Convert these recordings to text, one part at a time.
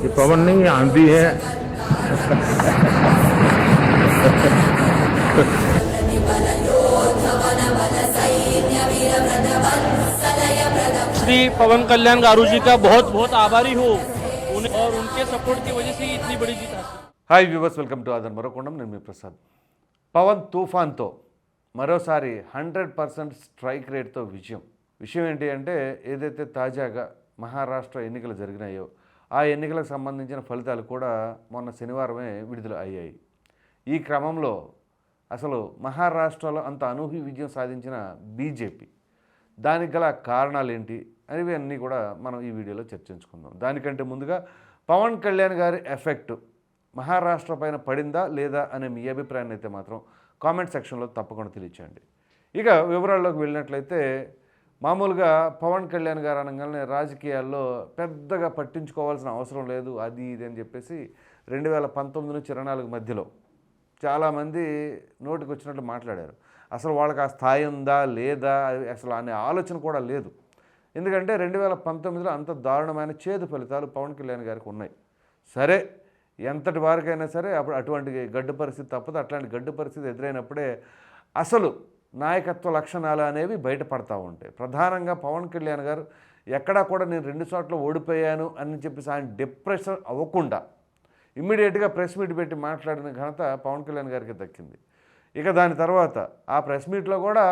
ये पवन नहीं आंधी है। श्री पवन कल्याण गारू जी का बहुत बहुत आभारी हूँ उन्हें, और उनके सपोर्ट की वजह से इतनी बड़ी जीत हासिल। హాయ్ వ్యూవర్స్, వెల్కమ్ టు ఆదన్ మరొకొండం. నేను మీ ప్రసాద్. పవన్ తుఫాన్తో మరోసారి 100% స్ట్రైక్ రేట్తో విషయం ఏంటి అంటే, ఏదైతే తాజాగా మహారాష్ట్ర ఎన్నికలు జరిగినాయో ఆ ఎన్నికలకు సంబంధించిన ఫలితాలు కూడా మొన్న శనివారమే విడుదల అయ్యాయి. ఈ క్రమంలో అసలు మహారాష్ట్రలో అంత అనూహ్య విజయం సాధించిన బీజేపీ, దానికి గల కారణాలు ఏంటి అనేవి అన్నీ కూడా మనం ఈ వీడియోలో చర్చించుకుందాం. దానికంటే ముందుగా పవన్ కళ్యాణ్ గారి ఎఫెక్ట్ మహారాష్ట్ర పైన పడిందా లేదా అనే మీ అభిప్రాయాన్ని అయితే మాత్రం కామెంట్ సెక్షన్లో తప్పకుండా తెలియచేయండి. ఇక వివరాల్లోకి వెళ్ళినట్లయితే, మామూలుగా పవన్ కళ్యాణ్ గారు అనగానే రాజకీయాల్లో పెద్దగా పట్టించుకోవాల్సిన అవసరం లేదు అది ఇది అని చెప్పేసి 2019 నుంచి 24 మధ్యలో చాలామంది నోటికి వచ్చినట్లు మాట్లాడారు. అసలు వాళ్ళకి ఆ స్థాయి ఉందా లేదా అసలు అనే ఆలోచన కూడా లేదు. ఎందుకంటే 2019లో అంత దారుణమైన చేదు ఫలితాలు పవన్ కళ్యాణ్ గారికి ఉన్నాయి. సరే, ఎంతటి వారికైనా సరే అప్పుడు అటువంటి గడ్డు పరిస్థితి తప్పదు. అట్లాంటి గడ్డు పరిస్థితి ఎదురైనప్పుడే అసలు నాయకత్వ లక్షణాలు అనేవి బయటపడతా ఉంటాయి. ప్రధానంగా పవన్ కళ్యాణ్ గారు ఎక్కడా కూడా నేను 2 చోట్ల ఓడిపోయాను అని చెప్పేసి ఆయన డిప్రెషన్ అవ్వకుండా ఇమ్మీడియట్గా ప్రెస్ మీట్ పెట్టి మాట్లాడిన ఘనత పవన్ కళ్యాణ్ గారికి దక్కింది. ఇక దాని తర్వాత ఆ ప్రెస్ మీట్లో కూడా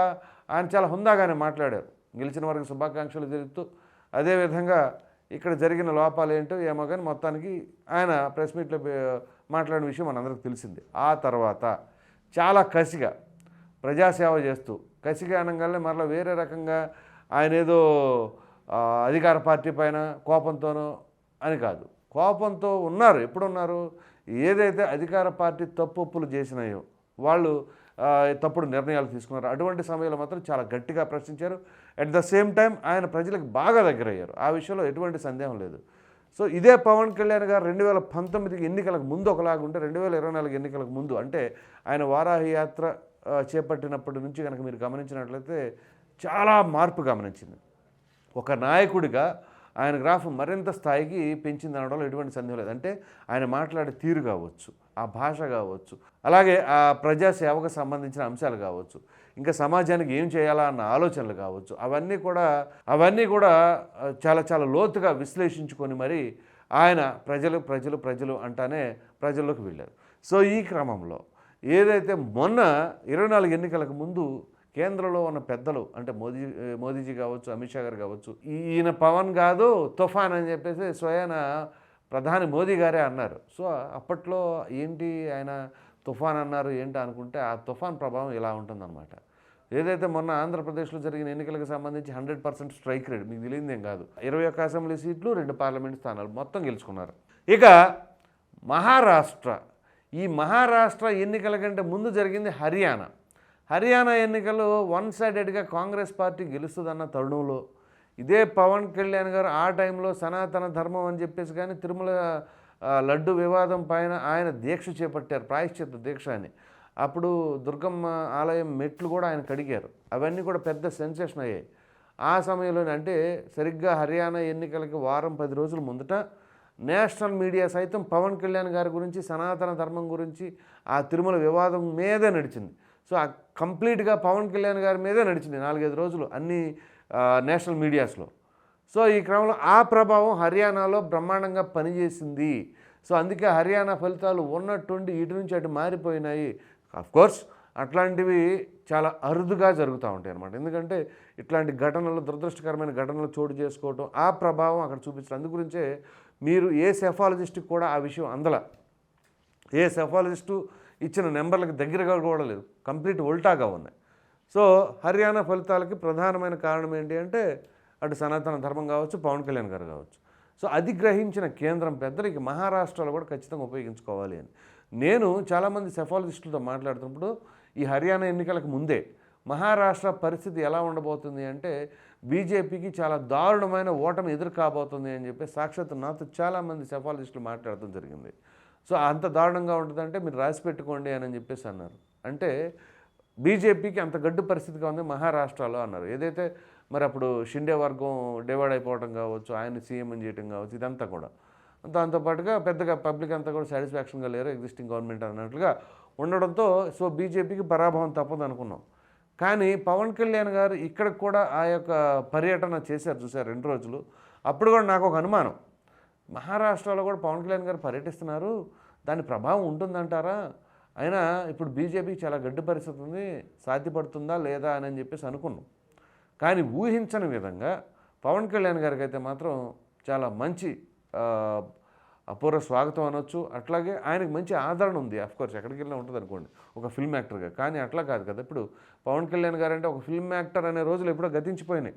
ఆయన చాలా హుందాగానే మాట్లాడారు, గెలిచిన వారికి శుభాకాంక్షలు తెలుపుతూ. అదేవిధంగా ఇక్కడ జరిగిన లోపాలు ఏంటో ఏమో కానీ మొత్తానికి ఆయన ప్రెస్ మీట్లో మాట్లాడిన విషయం మనందరికీ తెలిసింది. ఆ తర్వాత చాలా కసిగా ప్రజాసేవ చేస్తూ, కసిగా అనగానే మరలా వేరే రకంగా ఆయన ఏదో అధికార పార్టీ పైన కోపంతోనో అని కాదు, కోపంతో ఉన్నారు. ఎప్పుడున్నారు? ఏదైతే అధికార పార్టీ తప్పులు చేసినాయో, వాళ్ళు తప్పుడు నిర్ణయాలు తీసుకున్నారు, అటువంటి సమయంలో మాత్రం చాలా గట్టిగా ప్రశ్నించారు. అట్ ద సేమ్ టైం ఆయన ప్రజలకు బాగా దగ్గరయ్యారు. ఆ విషయంలో ఎటువంటి సందేహం లేదు. సో ఇదే పవన్ కళ్యాణ్ గారు 2019 ఎన్నికలకు ముందు ఒకలాగుంటే 2024 ఎన్నికలకు ముందు, అంటే ఆయన వారాహి యాత్ర చేపట్టినప్పటి నుంచి కనుక మీరు గమనించినట్లయితే చాలా మార్పు గమనించింది. ఒక నాయకుడిగా ఆయన గ్రాఫ్ మరింత స్థాయికి పెంచింది అనడంలో ఎటువంటి సందేహం లేదు. అంటే ఆయన మాట్లాడే తీరు కావచ్చు, ఆ భాష కావచ్చు, అలాగే ఆ ప్రజాసేవకు సంబంధించిన అంశాలు కావచ్చు, ఇంకా సమాజానికి ఏం చేయాలా అన్న ఆలోచనలు కావచ్చు, అవన్నీ కూడా చాలా చాలా లోతుగా విశ్లేషించుకొని మరి ఆయన ప్రజలు అంటానే ప్రజల్లోకి వెళ్ళారు. సో ఈ క్రమంలో ఏదైతే మొన్న 24 ఎన్నికలకు ముందు కేంద్రంలో ఉన్న పెద్దలు, అంటే మోదీజీ కావచ్చు, అమిత్ షా గారు కావచ్చు, ఈయన పవన్ కాదు తుఫాన్ అని చెప్పేసి స్వయాన ప్రధాని మోదీ గారే అన్నారు. సో అప్పట్లో ఏంటి ఆయన తుఫాన్ అన్నారు ఏంటి అనుకుంటే, ఆ తుఫాన్ ప్రభావం ఇలా ఉంటుందన్నమాట. ఏదైతే మొన్న ఆంధ్రప్రదేశ్లో జరిగిన ఎన్నికలకు సంబంధించి 100% స్ట్రైక్ రేట్ మీకు తెలియదేం కాదు. 21 అసెంబ్లీ సీట్లు, 2 పార్లమెంట్ స్థానాలు మొత్తం గెలుచుకున్నారు. ఇక ఈ మహారాష్ట్ర ఎన్నికల కంటే ముందు జరిగింది హర్యానా ఎన్నికలు 1 సైడెడ్గా కాంగ్రెస్ పార్టీ గెలుస్తుందన్న తరుణంలో ఇదే పవన్ కళ్యాణ్ గారు ఆ టైంలో సనాతన ధర్మం అని చెప్పేసి కానీ తిరుమల లడ్డు వివాదం పైన ఆయన దీక్ష చేపట్టారు, ప్రాయశ్చిత్త దీక్ష అని. అప్పుడు దుర్గమ్మ ఆలయం మెట్లు కూడా ఆయన కడిగారు. అవన్నీ కూడా పెద్ద సెన్సేషన్ అయ్యాయి ఆ సమయంలోనే. అంటే సరిగ్గా హర్యానా ఎన్నికలకి వారం 10 రోజుల ముందట నేషనల్ మీడియా సైతం పవన్ కళ్యాణ్ గారి గురించి, సనాతన ధర్మం గురించి, ఆ తిరుమల వివాదం మీదే నడిచింది. సో కంప్లీట్గా పవన్ కళ్యాణ్ గారి మీదే నడిచింది 4-5 రోజులు అన్ని నేషనల్ మీడియాస్లో. సో ఈ క్రమంలో ఆ ప్రభావం హర్యానాలో బ్రహ్మాండంగా పనిచేసింది. సో అందుకే హర్యానా ఫలితాలు ఉన్నట్టుండి ఇటు నుంచి అటు మారిపోయినాయి. కోర్స్ అట్లాంటివి చాలా అరుదుగా జరుగుతూ ఉంటాయి అన్నమాట. ఎందుకంటే ఇట్లాంటి ఘటనలు, దురదృష్టకరమైన ఘటనలు చోటు చేసుకోవటం, ఆ ప్రభావం అక్కడ చూపించడం. అందుగురించే మీరు ఏ సెఫాలజిస్ట్కి కూడా ఆ విషయం అందల, ఏ సెఫాలజిస్టు ఇచ్చిన నెంబర్లకు దగ్గరగా కూడా లేదు, కంప్లీట్ ఉల్టాగా ఉన్నాయి. సో హర్యానా ఫలితాలకి ప్రధానమైన కారణం ఏంటి అంటే, అటు సనాతన ధర్మం కావచ్చు, పవన్ కళ్యాణ్ గారు కావచ్చు. సో అది గ్రహించిన కేంద్రం పెద్దలు ఇక మహారాష్ట్రలో కూడా ఖచ్చితంగా ఉపయోగించుకోవాలి అని. నేను చాలామంది సెఫాలజిస్టులతో మాట్లాడుతున్నప్పుడు ఈ హర్యానా ఎన్నికలకు ముందే మహారాష్ట్ర పరిస్థితి ఎలా ఉండబోతుంది అంటే, బీజేపీకి చాలా దారుణమైన ఓటమి ఎదురు కాబోతుంది అని చెప్పి సాక్షాత్ నాతో చాలామంది సెఫాలజిస్టులు మాట్లాడటం జరిగింది. సో అంత దారుణంగా ఉంటుందంటే మీరు రాసి పెట్టుకోండి అని చెప్పేసి అన్నారు. అంటే బీజేపీకి అంత గడ్డు పరిస్థితిగా ఉంది మహారాష్ట్రలో అన్నారు. ఏదైతే మరి అప్పుడు షిండే వర్గం డివైడ్ అయిపోవడం కావచ్చు, ఆయన సీఎం అని చేయటం కావచ్చు, ఇదంతా కూడా. దాంతోపాటుగా పెద్దగా పబ్లిక్ అంతా కూడా సాటిస్ఫాక్షన్గా లేరు, ఎగ్జిస్టింగ్ గవర్నమెంట్ అన్నట్లుగా ఉండడంతో సో బీజేపీకి పరాభవం తప్పదు అనుకున్నాం. కానీ పవన్ కళ్యాణ్ గారు ఇక్కడ కూడా ఆ యొక్క పర్యటన చేశారు చూసారు 2 రోజులు. అప్పుడు కూడా నాకు ఒక అనుమానం, మహారాష్ట్రలో కూడా పవన్ కళ్యాణ్ గారు పర్యటిస్తున్నారు, దాని ప్రభావం ఉంటుందంటారా? అయినా ఇప్పుడు బీజేపీకి చాలా గడ్డు పరిస్థితి ఉంది, సాధ్యపడుతుందా లేదా అని చెప్పేసి అనుకున్నాం. కానీ ఊహించని విధంగా పవన్ కళ్యాణ్ గారికి అయితే మాత్రం చాలా మంచి అపూర్వ స్వాగతం అనొచ్చు. అట్లాగే ఆయనకు మంచి ఆదరణ ఉంది. అఫ్కోర్స్ ఎక్కడికి వెళ్ళినా ఉంటుంది అనుకోండి ఒక ఫిల్మ్ యాక్టర్గా, కానీ అట్లా కాదు కదా. ఇప్పుడు పవన్ కళ్యాణ్ గారు అంటే ఒక ఫిల్మ్ యాక్టర్ అనే రోజులు ఎప్పుడో గతించిపోయినాయి.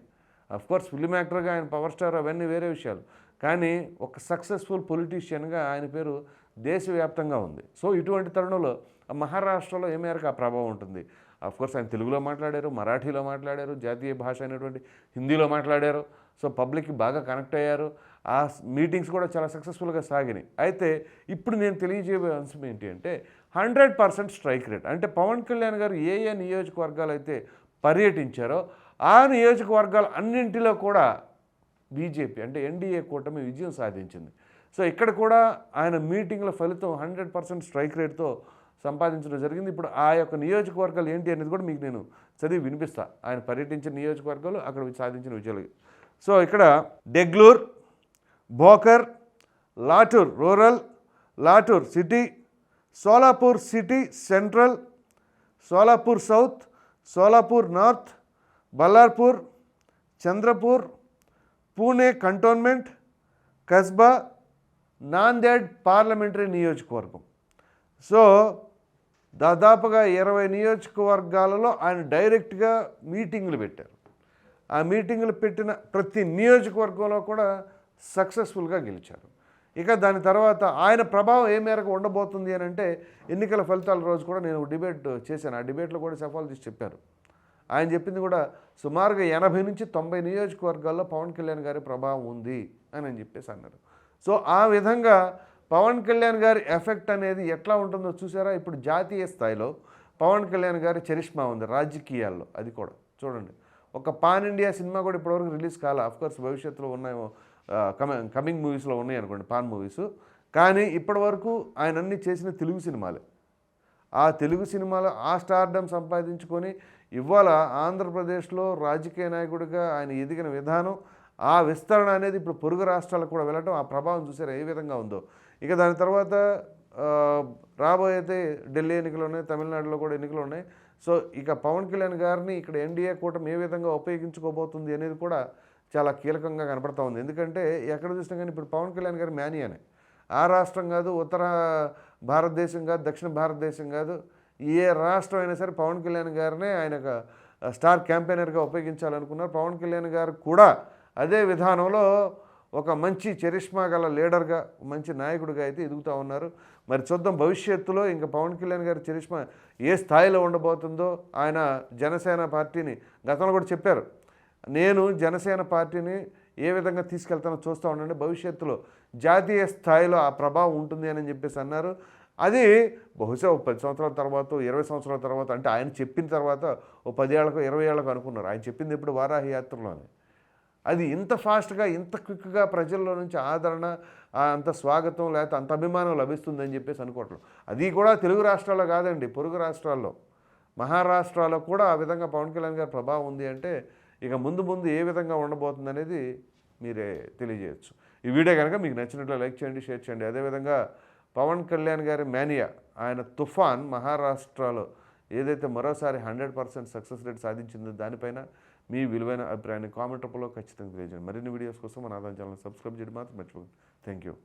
అఫ్కోర్స్ ఫిల్మ్ యాక్టర్గా ఆయన పవర్ స్టార్ అవన్నీ వేరే విషయాలు, కానీ ఒక సక్సెస్ఫుల్ పొలిటీషియన్గా ఆయన పేరు దేశవ్యాప్తంగా ఉంది. సో ఇటువంటి తరుణంలో మహారాష్ట్రలో ఏ మేరకు ఆ ప్రభావం ఉంటుంది? అఫ్కోర్స్ ఆయన తెలుగులో మాట్లాడారు, మరాఠీలో మాట్లాడారు, జాతీయ భాష అయినటువంటి హిందీలో మాట్లాడారు. సో పబ్లిక్కి బాగా కనెక్ట్ అయ్యారు. ఆ మీటింగ్స్ కూడా చాలా సక్సెస్ఫుల్గా సాగినాయి. అయితే ఇప్పుడు నేను తెలియజేయే అంశం ఏంటి అంటే 100% స్ట్రైక్ రేట్. అంటే పవన్ కళ్యాణ్ గారు ఏ ఏ నియోజకవర్గాలు అయితే పర్యటించారో ఆ నియోజకవర్గాలు అన్నింటిలో కూడా బీజేపీ అంటే ఎన్డీఏ కూటమి విజయం సాధించింది. సో ఇక్కడ కూడా ఆయన మీటింగ్ల ఫలితం 100% స్ట్రైక్ రేట్తో సంపాదించడం జరిగింది. ఇప్పుడు ఆ యొక్క నియోజకవర్గాలు ఏంటి అనేది కూడా మీకు నేను చదివి వినిపిస్తా. ఆయన పర్యటించిన నియోజకవర్గాలు అక్కడ సాధించిన విజయాలు. సో ఇక్కడ Deglur, Bhokar, Latur rural, Latur city, Solapur city central, Solapur south, Solapur north, Ballarpur, Chandrapur, Pune cantonment, Kasba, Nanded parliamentary నియోజకవర్గం. సో దాదాపుగా 20 నియోజకవర్గాలలో ఆయన డైరెక్ట్గా మీటింగులు పెట్టారు. ఆ మీటింగులు పెట్టిన ప్రతి నియోజకవర్గంలో కూడా సక్సెస్ఫుల్గా గెలిచారు. ఇక దాని తర్వాత ఆయన ప్రభావం ఏ మేరకు ఉండబోతుంది అని అంటే ఎన్నికల ఫలితాల రోజు కూడా నేను డిబేట్ చేశాను. ఆ డిబేట్లో కూడా సఫాలజీ చెప్పారు. ఆయన చెప్పింది కూడా సుమారుగా 80 నుంచి 90 నియోజకవర్గాల్లో పవన్ కళ్యాణ్ గారి ప్రభావం ఉంది అని చెప్పేసి అన్నారు. సో ఆ విధంగా పవన్ కళ్యాణ్ గారి ఎఫెక్ట్ అనేది ఎట్లా ఉంటుందో చూసారా. ఇప్పుడు జాతీయ స్థాయిలో పవన్ కళ్యాణ్ గారి చరిష్మా ఉంది రాజకీయాల్లో. అది కూడా చూడండి, ఒక పాన్ ఇండియా సినిమా కూడా ఇప్పటివరకు రిలీజ్ కాలే. అఫ్కోర్స్ భవిష్యత్తులో ఉన్నాయో కమింగ్ మూవీస్లో ఉన్నాయి అనుకోండి పాన్ మూవీస్, కానీ ఇప్పటివరకు ఆయన అన్ని చేసిన తెలుగు సినిమాలే. ఆ తెలుగు సినిమాలో ఆ స్టార్డమ్ సంపాదించుకొని ఇవాళ ఆంధ్రప్రదేశ్లో రాజకీయ నాయకుడిగా ఆయన ఎదిగిన విధానం, ఆ విస్తరణ అనేది ఇప్పుడు పొరుగు రాష్ట్రాలకు కూడా వెళ్ళటం, ఆ ప్రభావం చూసారు ఏ విధంగా ఉందో. ఇక దాని తర్వాత రాబోయే ఢిల్లీ ఎన్నికలు ఉన్నాయి, తమిళనాడులో కూడా ఎన్నికలు ఉన్నాయి. సో ఇక పవన్ కళ్యాణ్ గారిని ఇక్కడ ఎన్డీఏ కూటమి ఏ విధంగా ఉపయోగించుకోబోతుంది అనేది కూడా చాలా కీలకంగా కనపడతా ఉంది. ఎందుకంటే ఎక్కడ చూసినా కానీ ఇప్పుడు పవన్ కళ్యాణ్ గారి మేనియానే. ఆ రాష్ట్రం కాదు, ఉత్తర భారతదేశం కాదు, దక్షిణ భారతదేశం కాదు, ఏ రాష్ట్రం అయినా సరే పవన్ కళ్యాణ్ గారినే ఆయన స్టార్ క్యాంపెయినర్గా ఉపయోగించాలనుకున్నారు. పవన్ కళ్యాణ్ గారు కూడా అదే విధానంలో ఒక మంచి చరిష్మా గల లీడర్గా, మంచి నాయకుడిగా అయితే ఎదుగుతూ ఉన్నారు. మరి చూద్దాం భవిష్యత్తులో ఇంకా పవన్ కళ్యాణ్ గారి చరిష్మా ఏ స్థాయిలో ఉండబోతుందో. ఆయన జనసేన పార్టీని గతంలో కూడా చెప్పారు, నేను జనసేన పార్టీని ఏ విధంగా తీసుకెళ్తానో చూస్తూ ఉండండి, భవిష్యత్తులో జాతీయ స్థాయిలో ఆ ప్రభావం ఉంటుంది అని చెప్పేసి అన్నారు. అది బహుశా 10 సంవత్సరాల తర్వాత, 20 సంవత్సరాల తర్వాత, అంటే ఆయన చెప్పిన తర్వాత 10 ఏళ్ళకో 20 ఏళ్ళకో అనుకున్నారు. ఆయన చెప్పింది ఇప్పుడు వారాహి యాత్రలోనే. అది ఇంత ఫాస్ట్గా, ఇంత క్విక్గా ప్రజల్లో నుంచి ఆదరణ, అంత స్వాగతం లేకపోతే అంత అభిమానం లభిస్తుందని చెప్పేసి అనుకోవట్లేదు. అది కూడా తెలుగు రాష్ట్రాల్లో కాదండి, పొరుగు రాష్ట్రాల్లో, మహారాష్ట్రలో కూడా ఆ విధంగా పవన్ కళ్యాణ్ గారి ప్రభావం ఉంది. అంటే ఇక ముందు ముందు ఏ విధంగా ఉండబోతుంది అనేది మీరే తెలియజేయచ్చు. ఈ వీడియో కనుక మీకు నచ్చినట్లు లైక్ చేయండి, షేర్ చేయండి. అదేవిధంగా పవన్ కళ్యాణ్ గారి మేనియా, ఆయన తుఫాన్ మహారాష్ట్రలో ఏదైతే మరోసారి 100% సక్సెస్ రేట్ సాధించిందో దానిపైన మీ విలువైన అభిప్రాయాన్ని కామెంట్ రూపంలో ఖచ్చితంగా తెలియజేయండి. మరిన్ని వీడియోస్ కోసం మన ఆదాయం ఛానల్ సబ్స్క్రైబ్ చేయడం మాత్రం మర్చిపోకండి. Thank you.